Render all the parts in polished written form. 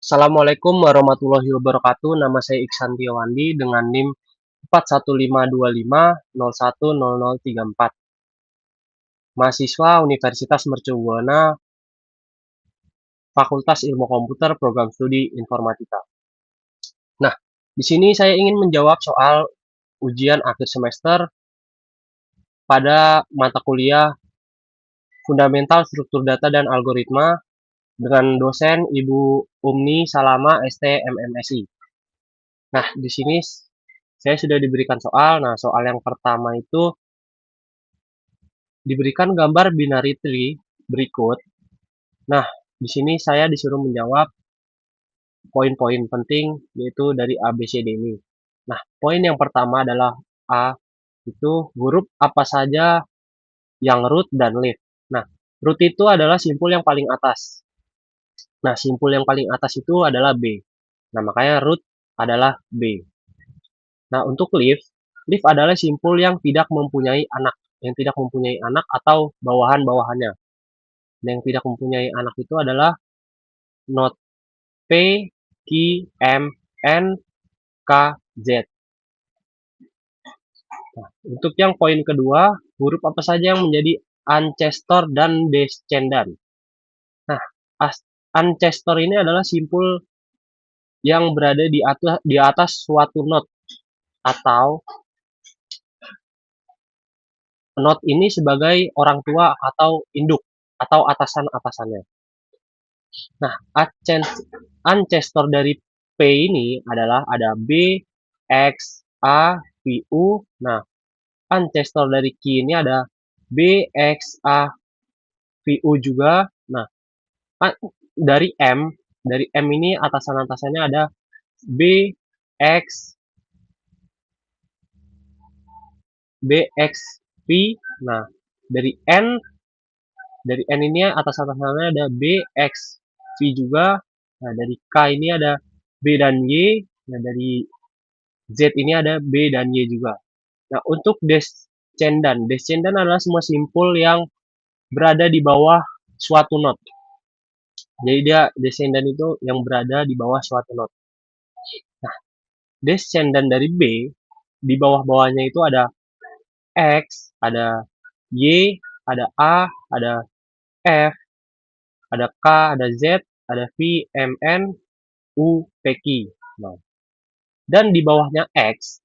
Assalamualaikum warahmatullahi wabarakatuh. Nama saya Iksan Tiawandi dengan NIM 415250100034. Mahasiswa Universitas Mercubuana, Fakultas Ilmu Komputer, Program Studi Informatika. Nah, di sini saya ingin menjawab soal ujian akhir semester pada mata kuliah Fundamental Struktur Data dan Algoritma dengan dosen Ibu Umni Salama ST MMSI. Nah, di sini saya sudah diberikan soal. Nah, soal yang pertama itu diberikan gambar binary tree berikut. Nah, di sini saya disuruh menjawab poin-poin penting yaitu dari A, B, C, D ini. Nah, poin yang pertama adalah A, itu huruf apa saja yang root dan leaf. Nah, root itu adalah simpul yang paling atas. Nah, simpul yang paling atas itu adalah B. Nah, makanya root adalah B. Nah, untuk leaf, leaf adalah simpul yang tidak mempunyai anak. Yang tidak mempunyai anak atau bawahan-bawahannya. Yang tidak mempunyai anak itu adalah not P, Q, M, N, K, Z. Nah, untuk yang poin kedua, huruf apa saja yang menjadi ancestor dan descendant. Nah, ancestor ini adalah simpul yang berada di atas suatu note atau note ini sebagai orang tua atau induk atau atasan-atasannya. Nah, ancestor dari P ini adalah ada B, X, A, V, U. Nah, ancestor dari Q ini ada B, X, A, V, U juga. Nah, dari M ini atasan-atasannya ada B, X, B, X, V. Nah, dari N ini atasan-atasannya ada B, X, V juga. Nah, dari K ini ada B dan Y. Nah, dari Z ini ada B dan Y juga. Nah, untuk descendant adalah semua simpul yang berada di bawah suatu node. Jadi dia descendant itu yang berada di bawah suatu node. Nah, descendant dari B, di bawah-bawahnya itu ada X, ada Y, ada A, ada F, ada K, ada Z, ada V, M, N, U, P, Q. Nah, dan di bawahnya X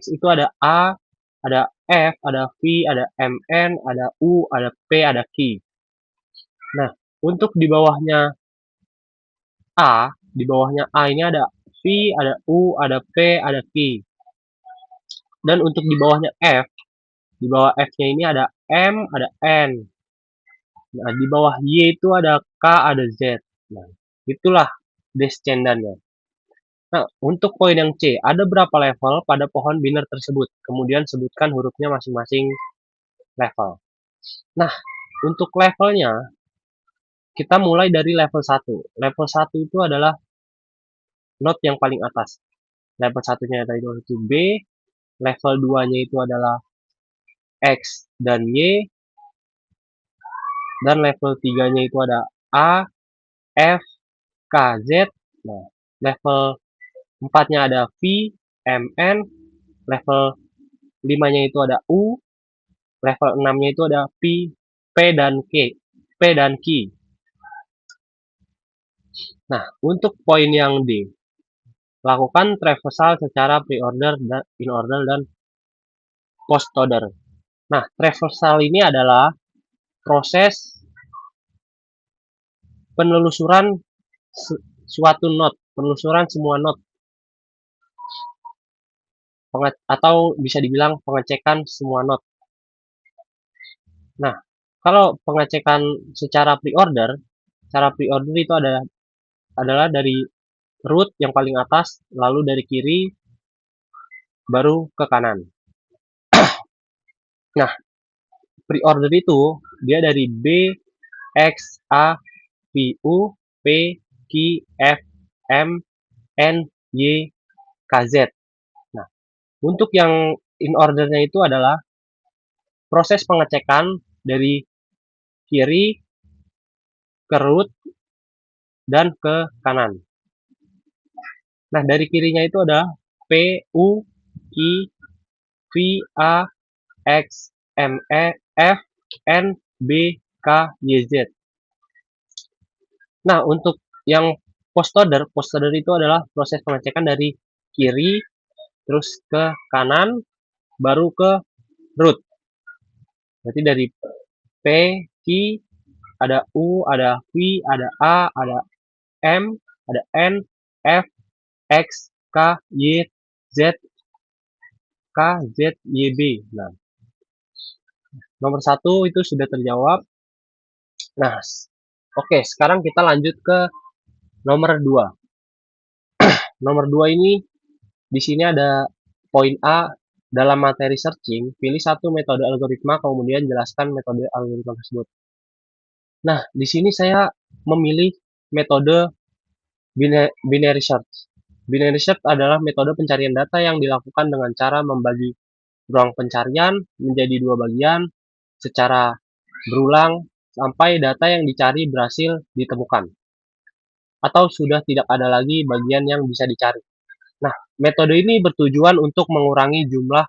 itu ada A, ada F, ada V, ada M, N, ada U, ada P, ada Q. Nah, untuk di bawahnya A ini ada V, ada U, ada P, ada Q. Dan untuk di bawahnya F, di bawah F-nya ini ada M, ada N. Nah, di bawah Y itu ada K, ada Z. Nah, itulah descendantnya. Nah, untuk poin yang C, ada berapa level pada pohon biner tersebut? Kemudian sebutkan hurufnya masing-masing level. Nah, untuk levelnya, kita mulai dari level 1. Level 1 itu adalah note yang paling atas. Level 1-nya itu B, level 2-nya itu adalah X dan Y, dan level 3-nya itu ada A, F, K, Z. Nah, level 4-nya ada V, M, N, level 5-nya itu ada U, level 6-nya itu ada P dan Q. Nah, untuk poin yang D, lakukan traversal secara pre-order, in-order, dan post-order. Nah, traversal ini adalah proses penelusuran suatu node, penelusuran semua node, atau bisa dibilang pengecekan semua node. Nah, kalau pengecekan secara pre-order, cara pre-order itu adalah dari root yang paling atas, lalu dari kiri, baru ke kanan. Nah, pre-order itu dia dari B, X, A, V, U, P, Q, F, M, N, Y, K, Z. Nah, untuk yang in ordernya itu adalah proses pengecekan dari kiri ke root dan ke kanan. Nah, dari kirinya itu ada P, U, Q, V, A, X, M, E, F, N, B, K, Y, Z. Nah, untuk yang post order itu adalah proses pengecekan dari kiri, terus ke kanan, baru ke root. Berarti dari P, Q, ada U, ada V, ada A, ada M, ada N, F, X, K, Y, Z, K, Z, Y, B. Nah, nomor satu itu sudah terjawab. Nah, oke, sekarang kita lanjut ke nomor 2. Nomor 2 ini di sini ada poin A dalam materi searching, pilih satu metode algoritma kemudian jelaskan metode algoritma tersebut. Nah, di sini saya memilih metode binary search. Binary search adalah metode pencarian data yang dilakukan dengan cara membagi ruang pencarian menjadi dua bagian secara berulang sampai data yang dicari berhasil ditemukan atau sudah tidak ada lagi bagian yang bisa dicari. Nah, metode ini bertujuan untuk mengurangi jumlah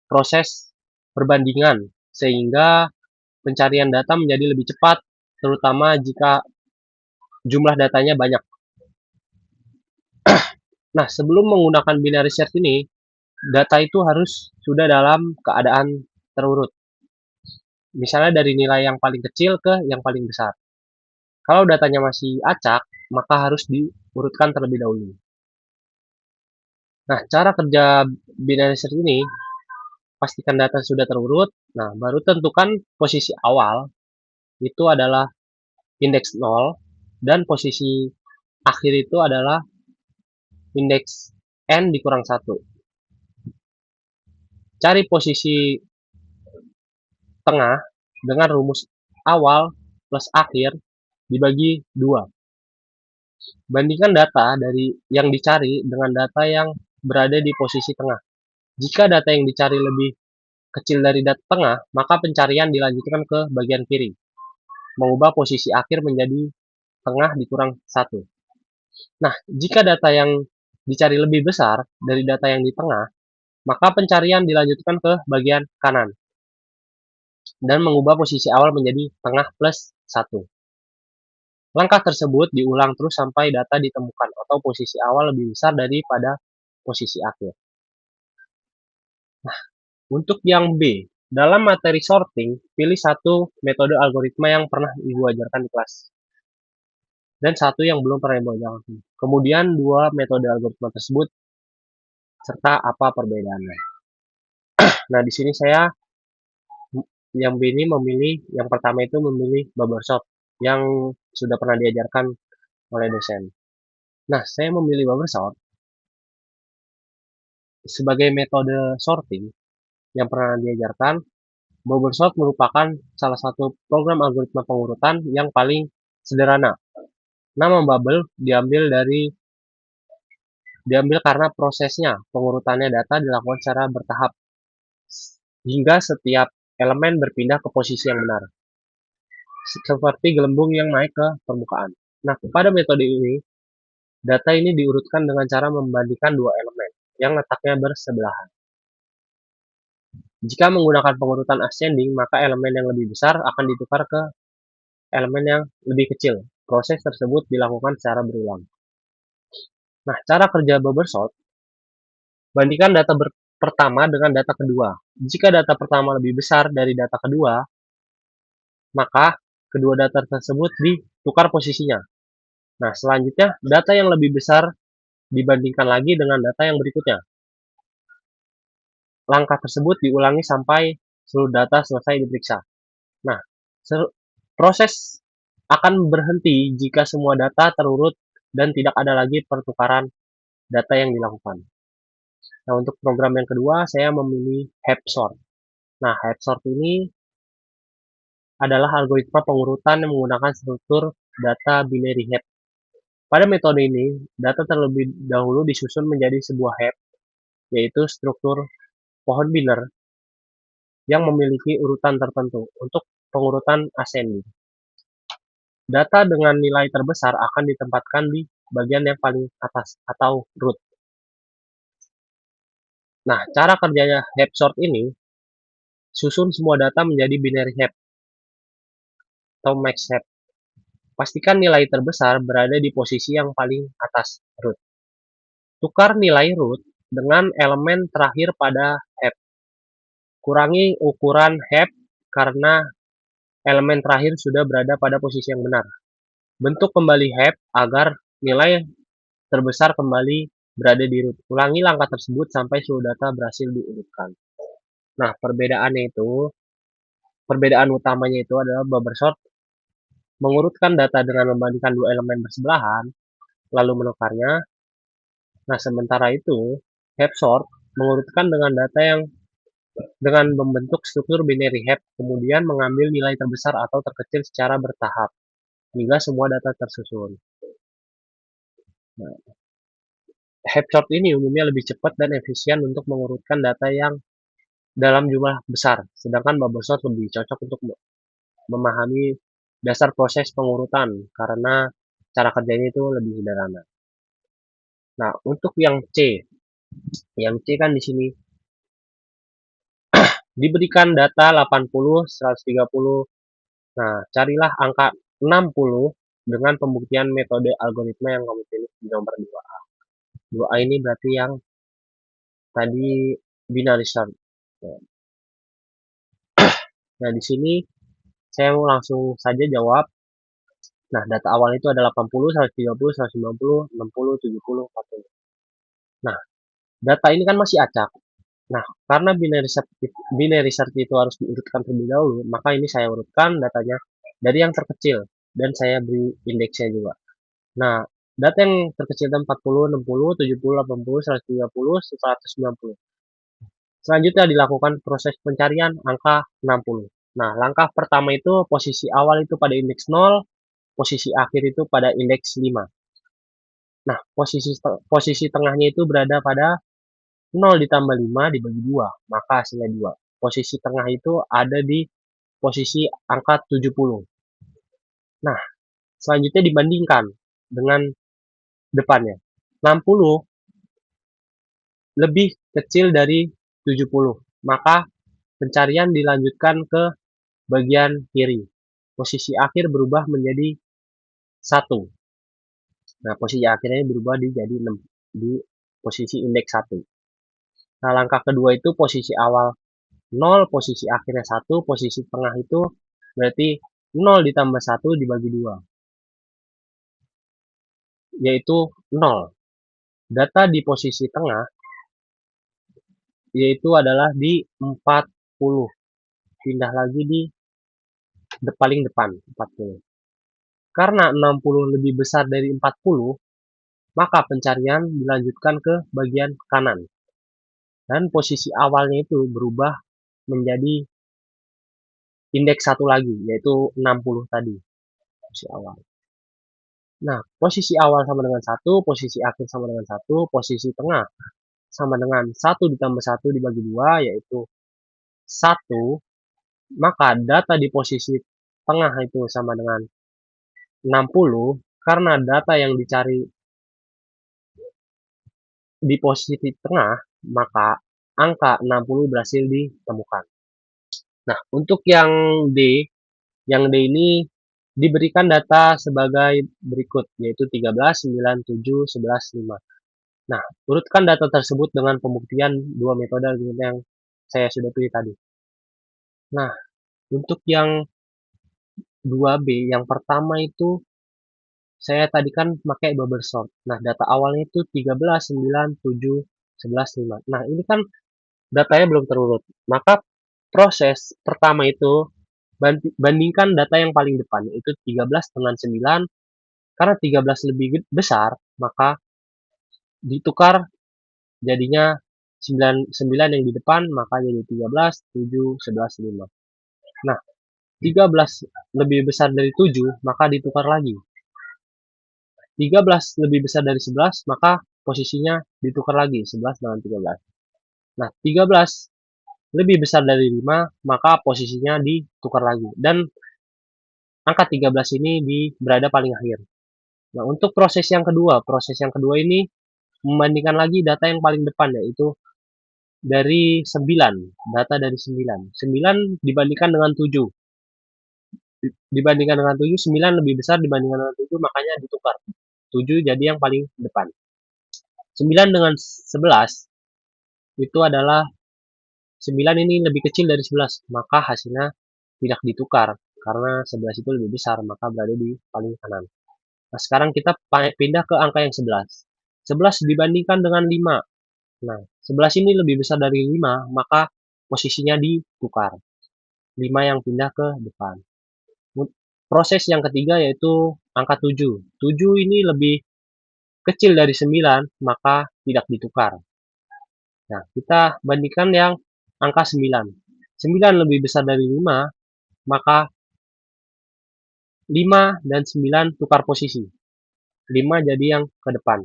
proses perbandingan sehingga pencarian data menjadi lebih cepat, terutama jika jumlah datanya banyak. Nah, sebelum menggunakan binary search ini, data itu harus sudah dalam keadaan terurut. Misalnya dari nilai yang paling kecil ke yang paling besar. Kalau datanya masih acak, maka harus diurutkan terlebih dahulu. Nah, cara kerja binary search ini, pastikan data sudah terurut. Nah, baru tentukan posisi awal, itu adalah indeks 0, dan posisi akhir itu adalah indeks n dikurang 1. Cari posisi tengah dengan rumus awal plus akhir dibagi 2. Bandingkan data dari yang dicari dengan data yang berada di posisi tengah. Jika data yang dicari lebih kecil dari data tengah, maka pencarian dilanjutkan ke bagian kiri, mengubah posisi akhir menjadi tengah dikurang 1. Nah, jika data yang dicari lebih besar dari data yang di tengah, maka pencarian dilanjutkan ke bagian kanan dan mengubah posisi awal menjadi tengah plus 1. Langkah tersebut diulang terus sampai data ditemukan atau posisi awal lebih besar daripada posisi akhir. Nah, untuk yang B, dalam materi sorting, pilih satu metode algoritma yang pernah Ibu ajarkan di kelas dan satu yang belum pernah Ibu ajarkan. Kemudian dua metode algoritma tersebut serta apa perbedaannya. Nah, di sini saya yang B ini memilih, yang pertama itu memilih bubble sort yang sudah pernah diajarkan oleh dosen. Nah, saya memilih bubble sort sebagai metode sorting yang pernah diajarkan. Bubble sort merupakan salah satu program algoritma pengurutan yang paling sederhana. Nama bubble diambil karena prosesnya pengurutannya data dilakukan secara bertahap hingga setiap elemen berpindah ke posisi yang benar, seperti gelembung yang naik ke permukaan. Nah, pada metode ini, data ini diurutkan dengan cara membandingkan dua elemen yang letaknya bersebelahan. Jika menggunakan pengurutan ascending, maka elemen yang lebih besar akan ditukar ke elemen yang lebih kecil. Proses tersebut dilakukan secara berulang. Nah, cara kerja bubble sort, bandingkan data pertama dengan data kedua. Jika data pertama lebih besar dari data kedua, maka kedua data tersebut ditukar posisinya. Nah, selanjutnya data yang lebih besar dibandingkan lagi dengan data yang berikutnya. Langkah tersebut diulangi sampai seluruh data selesai diperiksa. Nah, proses akan berhenti jika semua data terurut dan tidak ada lagi pertukaran data yang dilakukan. Nah, untuk program yang kedua, saya memilih HEP-sort. Nah, HEP-sort ini adalah algoritma pengurutan yang menggunakan struktur data binary heap. Pada metode ini, data terlebih dahulu disusun menjadi sebuah heap, yaitu struktur pohon biner yang memiliki urutan tertentu untuk pengurutan ascending. Data dengan nilai terbesar akan ditempatkan di bagian yang paling atas atau root. Nah, cara kerjanya heap sort ini, susun semua data menjadi binary heap atau max heap. Pastikan nilai terbesar berada di posisi yang paling atas root. Tukar nilai root dengan elemen terakhir pada heap. Kurangi ukuran heap karena elemen terakhir sudah berada pada posisi yang benar. Bentuk kembali heap agar nilai terbesar kembali berada di root. Ulangi langkah tersebut sampai seluruh data berhasil diurutkan. Nah, perbedaan utamanya itu adalah bubble sort mengurutkan data dengan membandingkan dua elemen bersebelahan, lalu menukarnya. Nah, sementara itu, heap sort mengurutkan dengan data yang dengan membentuk struktur binary heap, kemudian mengambil nilai terbesar atau terkecil secara bertahap, hingga semua data tersusun. Nah, heap sort ini umumnya lebih cepat dan efisien untuk mengurutkan data yang dalam jumlah besar, sedangkan bubble sort lebih cocok untuk memahami dasar proses pengurutan karena cara kerjanya itu lebih sederhana. Nah, untuk yang C kan di sini diberikan data 80, 130. Nah, carilah angka 60 dengan pembuktian metode algoritma yang kamu pilih di nomor 2A. 2A ini berarti yang tadi binary search. Nah, di sini saya mau langsung saja jawab. Nah, data awal itu ada 80, 130, 190, 60, 70, 40. Nah, data ini kan masih acak. Nah, karena binary search itu harus diurutkan terlebih dahulu, maka ini saya urutkan datanya dari yang terkecil dan saya beri indeksnya juga. Nah, data yang terkecil itu 40, 60, 70, 80, 130, 190. Selanjutnya dilakukan proses pencarian angka 60. Nah, langkah pertama itu posisi awal itu pada indeks 0, posisi akhir itu pada indeks 5. Nah, posisi tengahnya itu berada pada 0 ditambah 5 dibagi 2, maka hasilnya 2. Posisi tengah itu ada di posisi angka 70. Nah, selanjutnya dibandingkan dengan depannya. 60 lebih kecil dari 70, maka pencarian dilanjutkan ke bagian kiri. Posisi akhir berubah menjadi 1. Nah, posisi akhirnya berubah jadi 6 di posisi indeks 1. Nah, langkah kedua itu posisi awal 0, posisi akhirnya 1, posisi tengah itu berarti 0 ditambah 1 dibagi 2, yaitu 0. Data di posisi tengah yaitu adalah di 40. Pindah lagi di paling depan, 40. Karena 60 lebih besar dari 40, maka pencarian dilanjutkan ke bagian kanan. Dan posisi awalnya itu berubah menjadi indeks 1 lagi, yaitu 60 tadi. Posisi awal. Nah, posisi awal sama dengan 1, posisi akhir sama dengan 1, posisi tengah sama dengan 1 ditambah 1 dibagi 2, yaitu 1. Maka data di posisi tengah itu sama dengan 60, karena data yang dicari di posisi tengah, maka angka 60 berhasil ditemukan. Nah, untuk yang D ini diberikan data sebagai berikut, yaitu 13, 9, 7, 11, 5. Nah, urutkan data tersebut dengan pembuktian dua metode yang saya sudah pilih tadi. Nah, untuk yang 2B, yang pertama itu saya tadi kan pakai bubble sort. Nah, data awalnya itu 13, 9, 7, 11, 5. Nah, ini kan datanya belum terurut. Maka proses pertama itu bandingkan data yang paling depan, yaitu 13 dengan 9. Karena 13 lebih besar, maka ditukar jadinya 9 yang di depan, maka jadi 13, 7, 11, 5. Nah, 13 lebih besar dari 7, maka ditukar lagi. 13 lebih besar dari 11, maka posisinya ditukar lagi, 11 dengan 13. Nah, 13 lebih besar dari 5, maka posisinya ditukar lagi. Dan angka 13 ini berada paling akhir. Nah, untuk proses yang kedua ini membandingkan lagi data yang paling depan, yaitu dari 9, data dari 9. 9 dibandingkan dengan 7. Dibandingkan dengan 7, 9 lebih besar dibandingkan dengan 7, makanya ditukar. 7 jadi yang paling depan. 9 dengan 11 itu adalah 9 ini lebih kecil dari 11, maka hasilnya tidak ditukar karena 11 itu lebih besar, maka berada di paling kanan. Nah, sekarang kita pindah ke angka yang 11. 11 dibandingkan dengan 5. Nah, 11 ini lebih besar dari 5, maka posisinya ditukar. 5 yang pindah ke depan. Proses yang ketiga yaitu angka 7. 7 ini lebih kecil dari 9, maka tidak ditukar. Nah, kita bandingkan yang angka 9. 9 lebih besar dari 5, maka 5 dan 9 tukar posisi. 5 jadi yang ke depan.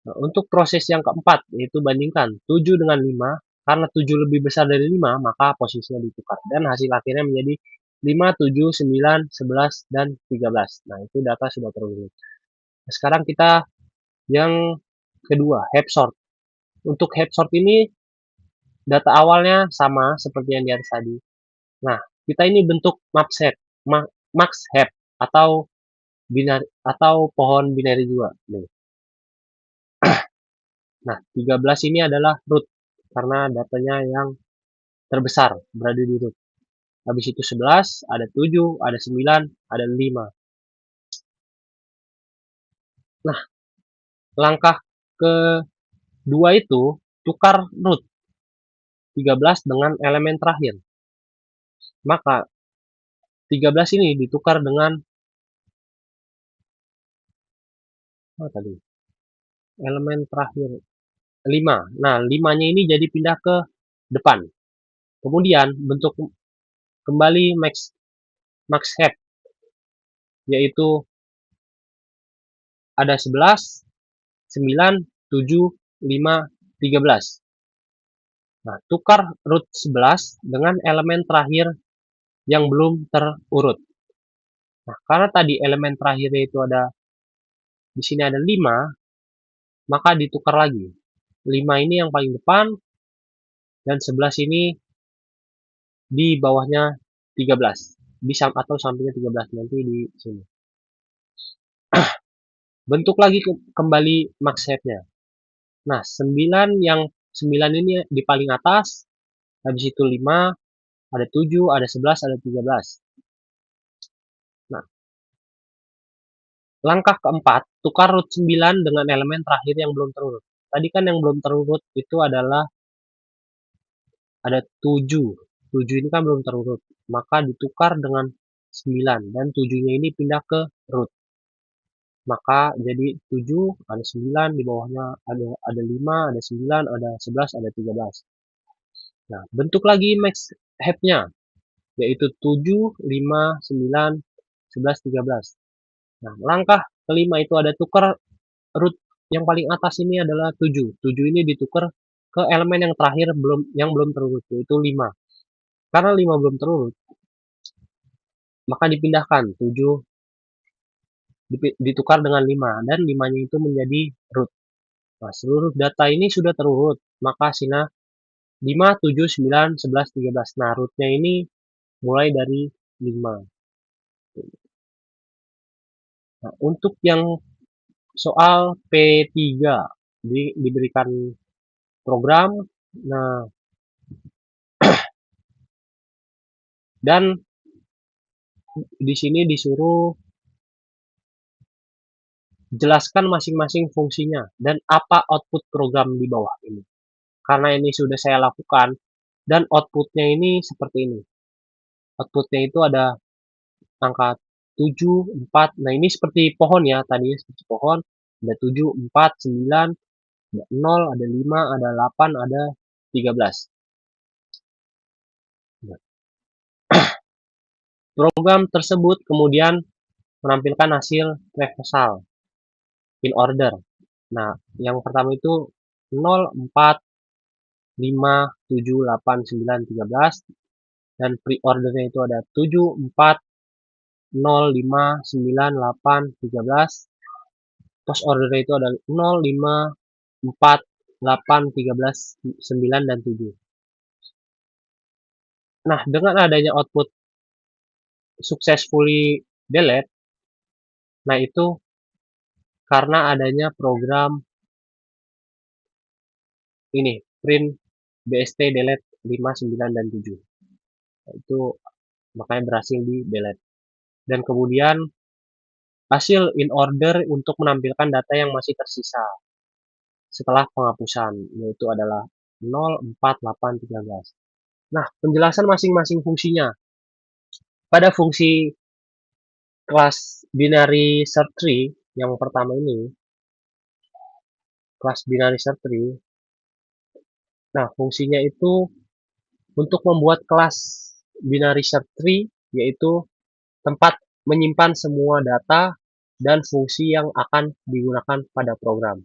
Nah, untuk proses yang keempat, yaitu bandingkan 7 dengan 5, karena 7 lebih besar dari 5, maka posisinya ditukar. Dan hasil akhirnya menjadi 5, 7, 9, 11, dan 13. Nah, itu data sudah terurut. Nah, sekarang kita yang kedua, heap sort. Untuk heap sort ini, data awalnya sama seperti yang di atas tadi. Nah, kita ini bentuk max heap atau binary atau pohon binary juga. Nih. Nah, 13 ini adalah root karena datanya yang terbesar berada di root. Habis itu 11, ada 7, ada 9, ada 5. Nah, langkah kedua itu tukar root 13 dengan elemen terakhir. Maka 13 ini ditukar dengan tadi elemen terakhir 5. Nah, 5-nya ini jadi pindah ke depan. Kemudian bentuk kembali max heap, yaitu ada 11, 9, 7, 5, 13. Nah, tukar root 11 dengan elemen terakhir yang belum terurut. Nah, karena tadi elemen terakhirnya itu ada di sini ada 5, maka ditukar lagi. 5 ini yang paling depan dan 11 ini di bawahnya 13. Atau sampingnya 13 nanti di sini. Bentuk lagi kembali max heap-nya. Nah, 9 ini di paling atas, habis itu 5, ada 7, ada 11, ada 13. Nah, langkah keempat, tukar root 9 dengan elemen terakhir yang belum terurut. Tadi kan yang belum terurut itu adalah ada 7. 7 ini kan belum terurut. Maka ditukar dengan 9 dan 7-nya ini pindah ke root. Maka jadi 7, ada 9, di bawahnya ada 5, ada 9, ada 11, ada 13. Nah, bentuk lagi max heap-nya, yaitu 7, 5, 9, 11, 13. Nah, langkah kelima itu ada tukar root yang paling atas ini adalah 7. 7 ini ditukar ke elemen yang terakhir yang belum terurut, yaitu 5. Karena 5 belum terurut, maka dipindahkan 7 ditukar dengan 5 dan 5-nya itu menjadi root. Nah, seluruh data ini sudah terurut, maka hasilnya 5, 7, 9, 11, 13. Nah, rootnya ini mulai dari 5. Nah, untuk yang soal P3 diberikan program, nah, dan di sini disuruh jelaskan masing-masing fungsinya dan apa output program di bawah ini. Karena ini sudah saya lakukan dan outputnya ini seperti ini. Outputnya itu ada angka 7, 4. Nah, ini seperti pohon ya, tadi seperti pohon. Ada 7, 4, 9, ada 0, ada 5, ada 8, ada 13. Nah, program tersebut kemudian menampilkan hasil reversal in order. Nah, yang pertama itu 0, 4, 5, 7, 8, 9, 13. Dan pre-ordernya itu ada 7, 4, 0, 5, 9, 8, 13. Post ordernya itu ada 0, 5, 4, 8, 13, 9, dan 7. Nah, dengan adanya output successfully delete, nah itu karena adanya program ini, print bst delete 5, 9, dan 7. Nah, itu makanya berhasil di delete. Dan kemudian hasil in order untuk menampilkan data yang masih tersisa setelah penghapusan, yaitu adalah 0, 4, 8, 13. Nah, penjelasan masing-masing fungsinya. Pada fungsi kelas binary search tree yang pertama ini, kelas binary search tree, nah fungsinya itu untuk membuat kelas binary search tree, yaitu tempat menyimpan semua data dan fungsi yang akan digunakan pada program.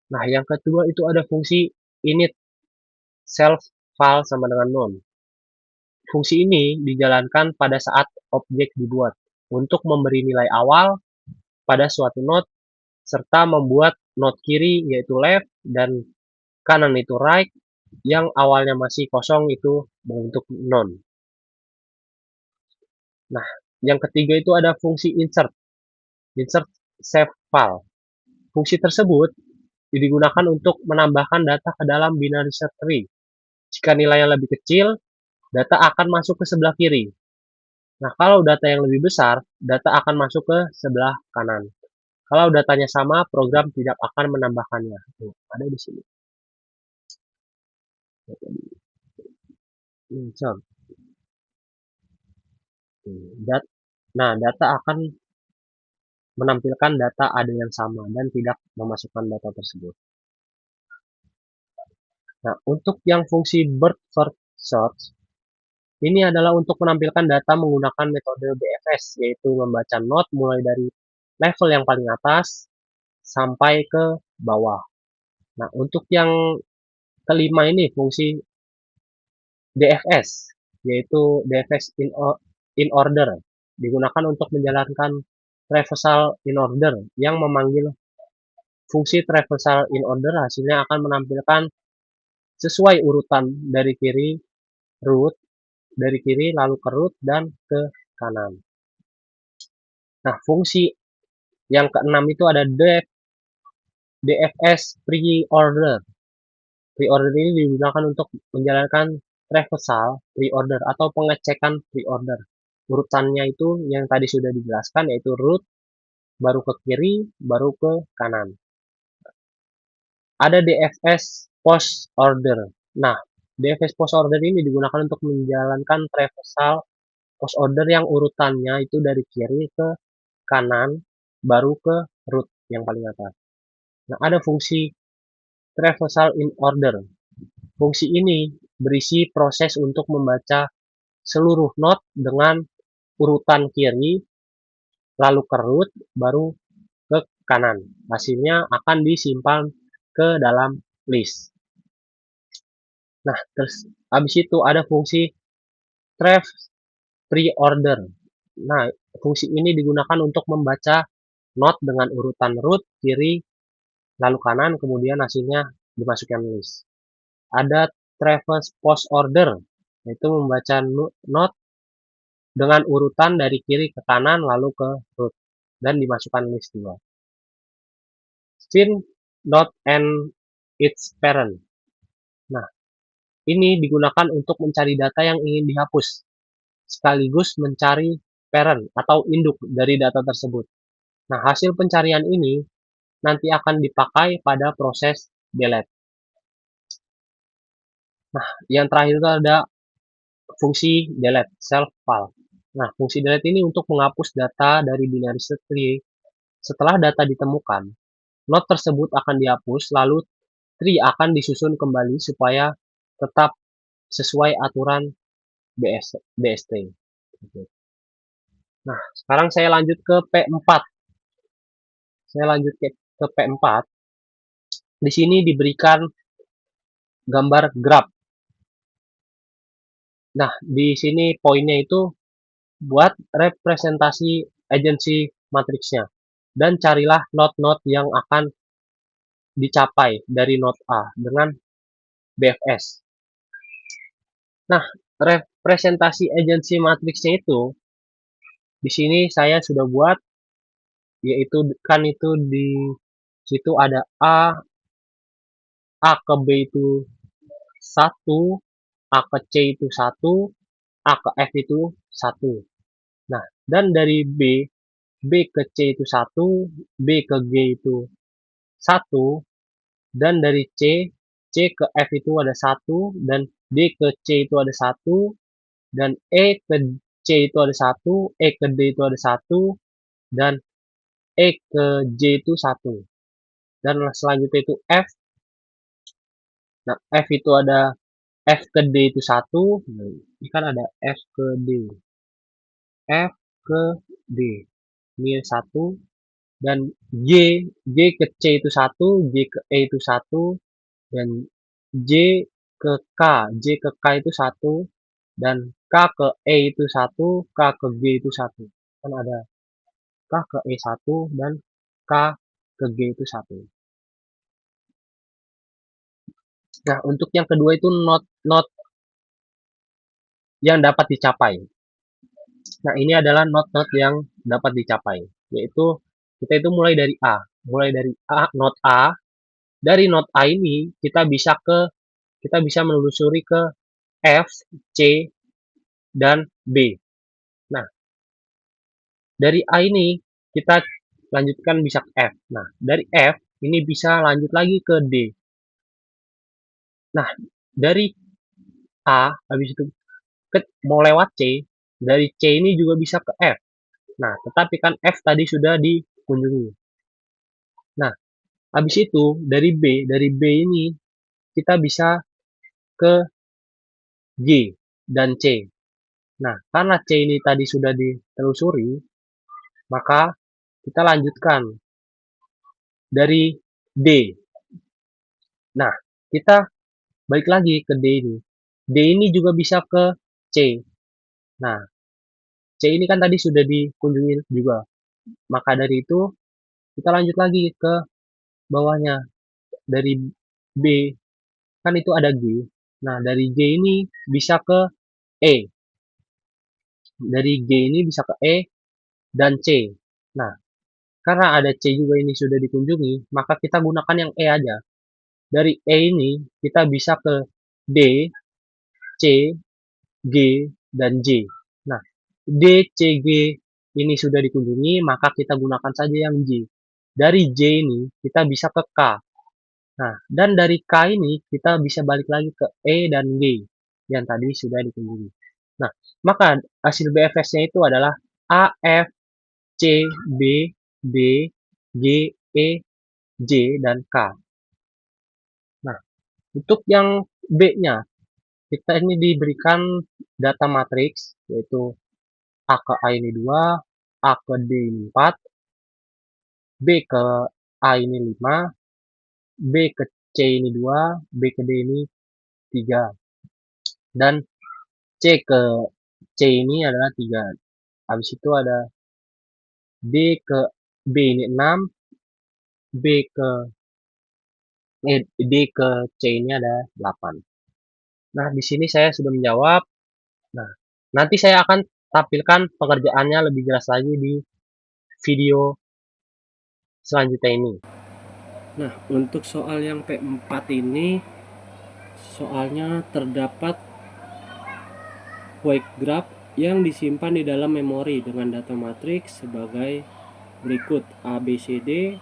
Nah, yang kedua itu ada fungsi init self file sama dengan none. Fungsi ini dijalankan pada saat objek dibuat untuk memberi nilai awal pada suatu node serta membuat node kiri yaitu left dan kanan itu right yang awalnya masih kosong itu berbentuk none. Nah, yang ketiga itu ada fungsi insert save file. Fungsi tersebut digunakan untuk menambahkan data ke dalam binary search tree. Jika nilainya lebih kecil, data akan masuk ke sebelah kiri. Nah, kalau data yang lebih besar, data akan masuk ke sebelah kanan. Kalau datanya sama, program tidak akan menambahkannya. Tuh, ada di sini. Insert. Nah, data akan menampilkan data ada yang sama dan tidak memasukkan data tersebut. Nah, untuk yang fungsi birth first search, ini adalah untuk menampilkan data menggunakan metode BFS, yaitu membaca node mulai dari level yang paling atas sampai ke bawah. Nah, untuk yang kelima ini fungsi DFS, yaitu DFS in order, digunakan untuk menjalankan traversal in order yang memanggil fungsi traversal in order hasilnya akan menampilkan sesuai urutan dari kiri root, dari kiri lalu ke root dan ke kanan. Nah, fungsi yang keenam itu ada DFS pre-order. Pre-order ini digunakan untuk menjalankan traversal pre-order atau pengecekan pre-order. Urutannya itu yang tadi sudah dijelaskan yaitu root, baru ke kiri, baru ke kanan. Ada DFS post order. Nah, DFS post order ini digunakan untuk menjalankan traversal post order yang urutannya itu dari kiri ke kanan, baru ke root yang paling atas. Nah, ada fungsi traversal in order. Fungsi ini berisi proses untuk membaca seluruh node dengan urutan kiri, lalu ke root, baru ke kanan. Hasilnya akan disimpan ke dalam list. Nah, terus habis itu ada fungsi trav pre-order. Nah, fungsi ini digunakan untuk membaca node dengan urutan root, kiri, lalu kanan, kemudian hasilnya dimasukkan list. Ada traverse post order, yaitu membaca node dengan urutan dari kiri ke kanan, lalu ke root, dan dimasukkan list juga. Find node and its parent. Nah, ini digunakan untuk mencari data yang ingin dihapus, sekaligus mencari parent atau induk dari data tersebut. Nah, hasil pencarian ini nanti akan dipakai pada proses delete. Nah, yang terakhir itu ada fungsi delete self file. Nah, fungsi delete ini untuk menghapus data dari binary search tree. Setelah data ditemukan, node tersebut akan dihapus, lalu tree akan disusun kembali supaya tetap sesuai aturan BST. Nah, sekarang saya lanjut ke P4. Saya lanjut ke P4. Di sini diberikan gambar graph. Nah, di sini poinnya itu buat representasi agency matriksnya. dan carilah node-node yang akan dicapai dari node A dengan BFS. Nah, representasi agency matriksnya itu di sini saya sudah buat, yaitu kan itu di situ ada A ke B itu 1, A ke C itu 1, A ke F itu 1. Nah, dan dari B ke C itu 1, B ke G itu 1, dan dari C ke F itu ada 1, dan D ke C itu ada 1, dan E ke C itu ada 1, E ke D itu ada 1, dan E ke J itu 1. Dan selanjutnya itu F. Nah, F itu ada F ke D itu 1. Nah, ini kan ada F ke D. F ke D. Ini 1. Dan J ke C itu 1, J ke E itu 1, dan J ke K. J ke K itu 1, dan K ke E itu 1, K ke G itu 1. Kan ada K ke E 1, dan K ke G itu 1. Nah, untuk yang kedua itu not yang dapat dicapai. Nah, ini adalah not yang dapat dicapai, yaitu kita itu mulai dari A. Mulai dari not A. Dari not A ini kita bisa menelusuri ke F, C, dan B. Nah, dari A ini kita lanjutkan bisa ke F. Nah, dari F ini bisa lanjut lagi ke D. Nah, dari A habis itu mau lewat C, dari C ini juga bisa ke F. Nah, tetapi kan F tadi sudah dikunjungi. Nah, habis itu dari B ini kita bisa ke G dan C. Nah, karena C ini tadi sudah ditelusuri, maka kita lanjutkan dari D. Nah, kita balik lagi ke D ini. D ini juga bisa ke C. Nah, C ini kan tadi sudah dikunjungi juga. Maka dari itu, kita lanjut lagi ke bawahnya. Dari B, kan itu ada G. Nah, dari G ini bisa ke E. Dari G ini bisa ke E dan C. Nah, karena ada C juga ini sudah dikunjungi, maka kita gunakan yang E aja. Dari E ini kita bisa ke D, C, G, dan J. Nah, D, C, G ini sudah dikunjungi, maka kita gunakan saja yang J. Dari J ini kita bisa ke K. Nah, dan dari K ini kita bisa balik lagi ke E dan G yang tadi sudah dikunjungi. Nah, maka hasil BFS-nya itu adalah A, F, C, B, D, G, E, J, dan K. Nah, untuk yang B-nya, kita ini diberikan data matriks, yaitu A ke A ini 2, A ke D ini 4, B ke A ini 5, B ke C ini 2, B ke D ini 3, dan C ke C ini adalah 3. Habis itu ada D ke B ini 6, B ke D ke C ini ada 8. Nah, di sini saya sudah menjawab. Nah, nanti saya akan tampilkan pengerjaannya lebih jelas lagi di video selanjutnya ini. Nah, untuk soal yang P4 ini, soalnya terdapat Wake graph yang disimpan di dalam memori dengan data matriks sebagai berikut A, B, C, D.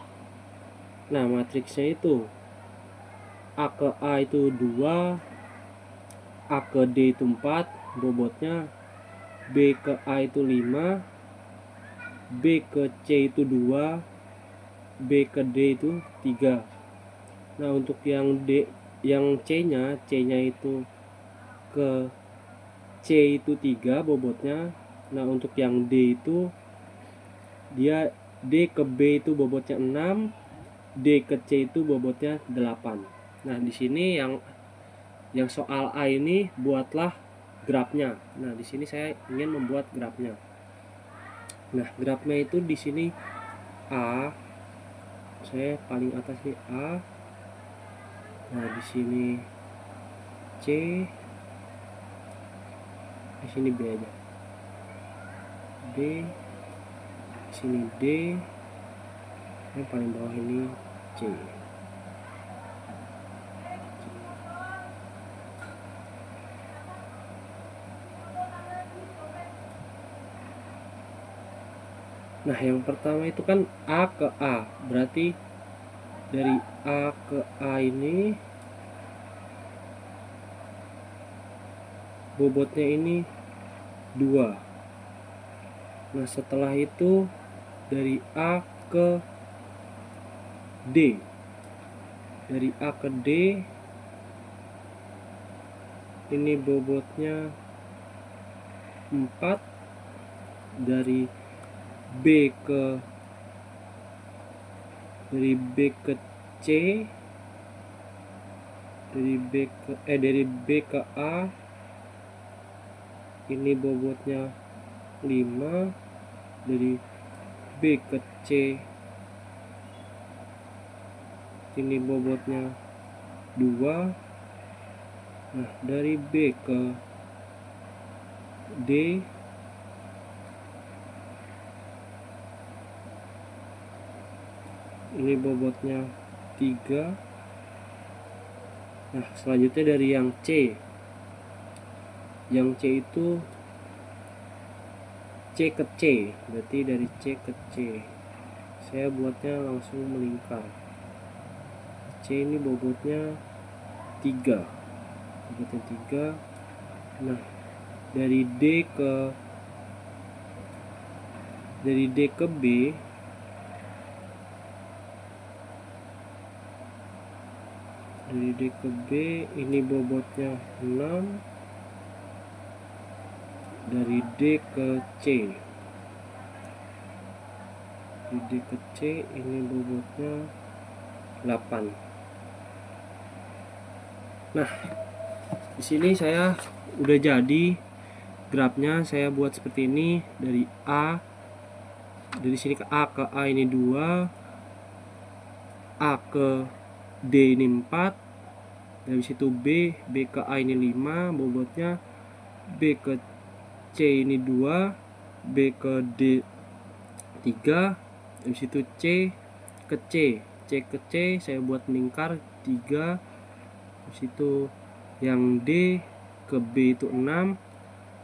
Nah, matriksnya itu A ke A itu 2, A ke D itu 4, bobotnya B ke A itu 5, B ke C itu 2, B ke D itu 3. Nah, untuk yang C-nya itu ke C itu 3 bobotnya. Nah, untuk yang D itu dia D ke B itu bobotnya 6, D ke C itu bobotnya 8. Nah, di sini yang soal A ini buatlah grafnya. Nah, di sini saya ingin membuat grafnya. Nah, grafnya itu di sini A, saya paling atas ini A. Nah, di sini C, di sini B aja. D, di sini D, yang paling bawah ini C. Nah, yang pertama itu kan A ke A, berarti dari A ke A ini bobotnya ini 2. Nah, setelah itu dari A ke D, dari A ke D ini bobotnya 4. Dari B ke C, dari B ke A ini bobotnya 5. Dari B ke C ini bobotnya 2. Nah, dari B ke D ini bobotnya 3. Nah, selanjutnya dari yang C. Yang C itu C ke C, berarti dari C ke C. Saya buatnya langsung melingkar. C ini bobotnya 3. Bobotnya 3. Nah, dari D ke B ini bobotnya 6. Dari D ke C ini bobotnya 8. Nah, di sini saya udah jadi grafnya. Saya buat seperti ini. Dari sini ke A ini 2, A ke D ini 4. Dari situ B ke A ini 5 bobotnya. B ke C ini 2, B ke D 3. Dari situ C ke C saya buat melingkar 3. Dari situ yang D ke B itu 6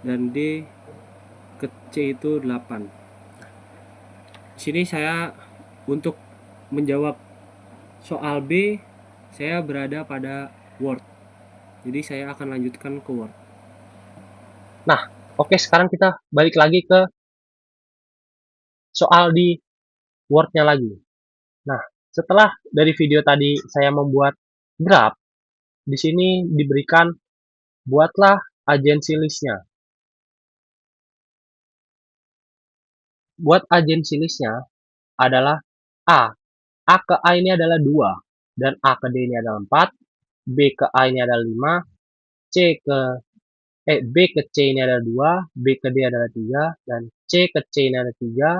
dan D ke C itu 8. Di sini saya untuk menjawab soal B saya berada pada Word. Jadi saya akan lanjutkan ke Word. Nah, oke, sekarang kita balik lagi ke soal di Word-nya lagi. Nah, setelah dari video tadi saya membuat graf, di sini diberikan buatlah agensi list-nya. Buat agensi list-nya adalah A. A ke A ini adalah 2, dan A ke D ini adalah 4, B ke A ini adalah 5, B ke C ini adalah 2, B ke D adalah 3, dan C ke C ini adalah 3,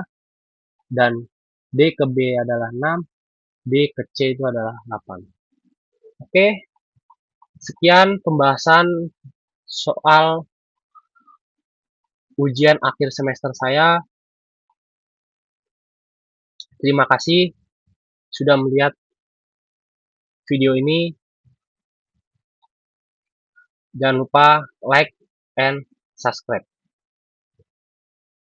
dan D ke B adalah 6, D ke C itu adalah 8. Oke, sekian pembahasan soal ujian akhir semester saya. Terima kasih sudah melihat video ini. Jangan lupa like and subscribe.